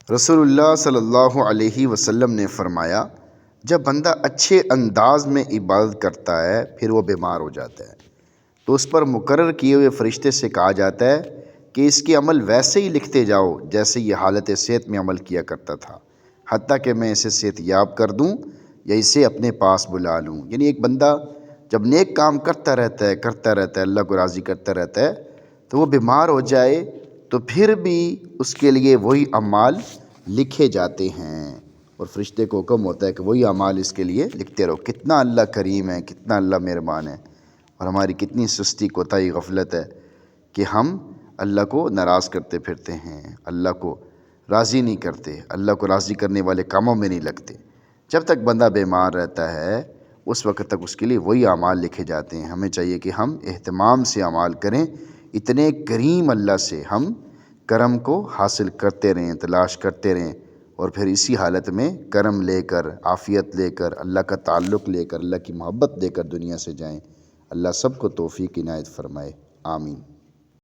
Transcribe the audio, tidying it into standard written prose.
رسول اللہ صلی اللہ علیہ وسلم نے فرمایا، جب بندہ اچھے انداز میں عبادت کرتا ہے پھر وہ بیمار ہو جاتا ہے تو اس پر مقرر کیے ہوئے فرشتے سے کہا جاتا ہے کہ اس کے عمل ویسے ہی لکھتے جاؤ جیسے یہ حالت صحت میں عمل کیا کرتا تھا، حتیٰ کہ میں اسے صحت یاب کر دوں یا اسے اپنے پاس بلا لوں۔ یعنی ایک بندہ جب نیک کام کرتا رہتا ہے اللہ کو راضی کرتا رہتا ہے تو وہ بیمار ہو جائے تو پھر بھی اس کے لیے وہی اعمال لکھے جاتے ہیں، اور فرشتے کو حکم ہوتا ہے کہ وہی اعمال اس کے لیے لکھتے رہو۔ کتنا اللہ کریم ہے، کتنا اللہ مہربان ہے، اور ہماری کتنی سستی کوتاہی غفلت ہے کہ ہم اللہ کو ناراض کرتے پھرتے ہیں، اللہ کو راضی نہیں کرتے، اللہ کو راضی کرنے والے کاموں میں نہیں لگتے۔ جب تک بندہ بیمار رہتا ہے اس وقت تک اس کے لیے وہی اعمال لکھے جاتے ہیں۔ ہمیں چاہیے کہ ہم اہتمام سے اعمال کریں، اتنے کریم اللہ سے ہم کرم کو حاصل کرتے رہیں، تلاش کرتے رہیں، اور پھر اسی حالت میں کرم لے کر، عافیت لے کر، اللہ کا تعلق لے کر، اللہ کی محبت لے کر دنیا سے جائیں۔ اللہ سب کو توفیق عنایت فرمائے، آمین۔